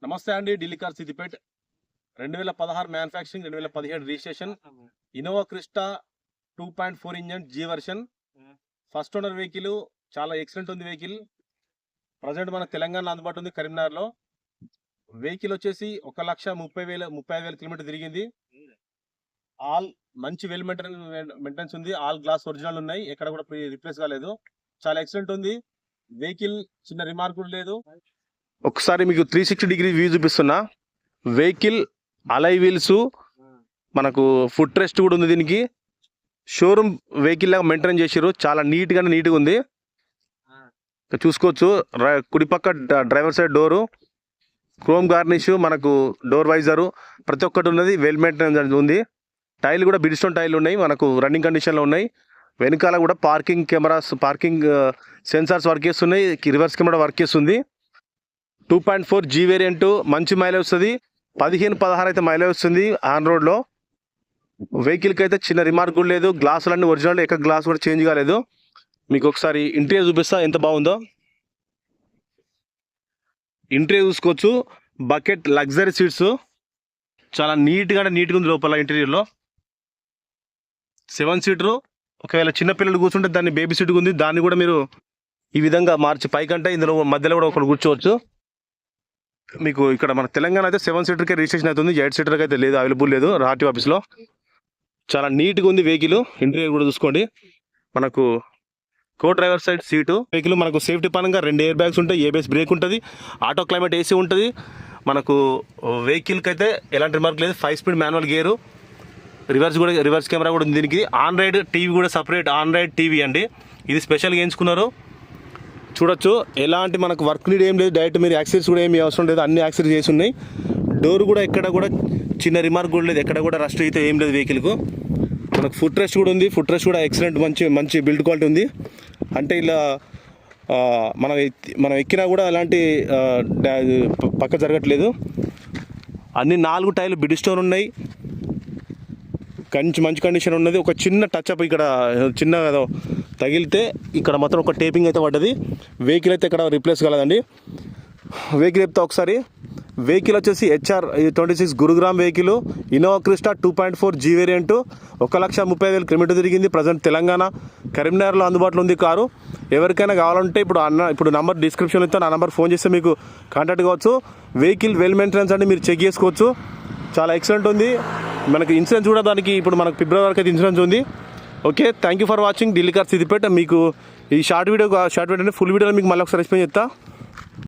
నమస్తే అండి. Delhi car Siddipet 2016 manufacturing 2017 registration Innova Crysta 2.4 engine G version first owner vehicle. చాలా excellent ఉంది వెహికల్. ప్రజెంట్ మన తెలంగాణ అందుబాటు ఉంది కరీంనగర్లో. వెహికల్ వచ్చేసి 1,30,035 కిలోమీటర్ తిరిగింది. ఆల్ మంచి వెల్ మెయింటెనెన్స్ ఉంది. ఆల్ గ్లాస్ ఒరిజినల్ ఉన్నాయి, ఎక్కడ కూడా రిప్లేస్ కాలేదు. చాలా ఎక్సలెంట్ ఉంది వెహికల్, చిన్న రిమార్క్ కూడా లేదు. ఒకసారి మీకు 360 డిగ్రీ వ్యూ చూపిస్తున్నా. వెహికల్ అలై వీల్స్, మనకు ఫుట్ రెస్ట్ కూడా ఉంది. దీనికి షోరూమ్ వెహికల్ లాగా మెయింటైన్ చేసారు. చాలా నీట్గా ఉంది. చూసుకోవచ్చు కుడిపక్క driver side door, chrome garnish, మనకు డోర్ వైజరు ప్రతి ఒక్కటి ఉన్నది. వెల్ మెయింటెనెన్స్ ఉంది. టైర్లు కూడా బిడ్స్టోన్ టైర్లు ఉన్నాయి, మనకు రన్నింగ్ కండిషన్లో ఉన్నాయి. వెనకాల కూడా parking cameras, parking sensors work చేస్తున్నాయి. రివర్స్ కెమెరా వర్క్ చేస్తుంది. 2.4 జీ వేరియంట్, మంచి మైలేజ్ వస్తుంది. 15-16 అయితే మైలేజ్ వస్తుంది ఆన్ రోడ్లో. వెహికల్కి అయితే చిన్న రిమార్క్ కూడా లేదు. గ్లాసులన్నీ ఒరిజినల్, ఎక్కడ గ్లాస్ కూడా చేంజ్ కాలేదు. మీకు ఒకసారి ఇంటీరియర్ చూపిస్తా ఎంత బాగుందో. ఇంటీరియర్ చూసుకోవచ్చు. బకెట్ లగ్జరీ సీట్స్, చాలా నీట్గా ఉంది లోపల. ఇంటీరియర్లో 7 సీటరు. ఒకవేళ చిన్నపిల్లలు కూర్చుంటే దాన్ని బేబీ సీట్ ఉంది, దాన్ని కూడా మీరు ఈ విధంగా మార్చి పైకంటే ఇందులో మధ్యలో కూడా ఒకరు కూర్చోవచ్చు. మీకు ఇక్కడ మన తెలంగాణ అయితే 7 సీటర్కే రిజిస్ట్రేషన్ అవుతుంది, 8 సీటర్కి అయితే లేదు, అవైలబుల్ లేదు ఆర్టీఓ ఆఫీస్లో. చాలా నీట్గా ఉంది వెహికల్. ఇంటీరియర్ కూడా చూసుకోండి. మనకు కో డ్రైవర్ సైడ్ సీటు. వెహికల్ మనకు సేఫ్టీ పరంగా 2 ఎయిర్ బ్యాగ్స్ ఉంటాయి, ఏబిఎస్ బ్రేక్ ఉంటుంది, ఆటో క్లైమేట్ ఏసీ ఉంటుంది. మనకు వెహికల్కి అయితే ఎలాంటి రిమార్క్ లేదు. 5 speed manual gear, reverse camera కూడా ఉంది దీనికి. ఆన్ రైడ్ టీవీ కూడా సపరేట్ ఆన్ రైడ్ టీవీ అండి, ఇది స్పెషల్గా ఎంచుకున్నారు. చూడొచ్చు ఎలాంటి మనకు వర్క్ నీడ్ ఏం లేదు. డైరెక్ట్ మీరు యాక్సెసరీస్ కూడా ఏమి అవసరం లేదు, అన్ని యాక్సెసరీస్ చేసి ఉన్నాయి. డోర్ కూడా ఎక్కడ కూడా చిన్న రిమార్క్ కూడా లేదు, ఎక్కడ కూడా రస్ట్ అయితే ఏం లేదు వెహికల్కు. మనకు ఫుట్ రెస్ట్ కూడా ఉంది. ఫుట్ రెస్ట్ కూడా ఎక్సలెంట్, మంచి బిల్డ్ క్వాలిటీ ఉంది. అంటే ఇలా మనం ఎక్కినా కూడా అలాంటి పక్క జరగట్లేదు. అన్ని 4 టైర్లు బిడ్స్టోన్ ఉన్నాయి, మంచి కండిషన్ ఉన్నది. ఒక చిన్న టచ్అప్ ఇక్కడ చిన్న తగిలితే ఇక్కడ మాత్రం ఒక టేపింగ్ అయితే పడ్డది. వెహికల్ అయితే ఇక్కడ రిప్లేస్ కాలేదండి. వెహికల్ చెప్తా ఒకసారి. వెహికల్ వచ్చేసి HR 26 Gurugram vehicle, Innova Crysta 2.4 G variant, 1,30,000 kilometre తిరిగింది. ప్రజెంట్ తెలంగాణ కరీంనగర్లో అందుబాటులో ఉంది కారు. ఎవరికైనా కావాలంటే ఇప్పుడు నంబర్ డిస్క్రిప్షన్లో ఇస్తాను, ఆ నెంబర్ ఫోన్ చేస్తే మీకు కాంటాక్ట్ కావచ్చు. వెహికల్ వెల్ మెయింటెనెన్స్ అంటే మీరు చెక్ చేసుకోవచ్చు. చాలా ఎక్సలెంట్ ఉంది. మనకి ఇన్సూరెన్స్ కూడా దానికి ఇప్పుడు మనకు ఫిబ్రవరి వరకు అయితే ఇన్సూరెన్స్ ఉంది. Okay, thank you for watching Delhi car Siddipet. మీకు ఈ షార్ట్ వీడియో ఫుల్ వీడియోలో మీకు మళ్ళీ ఒకసారి ఎక్స్ప్లెయిన్ చేస్తా.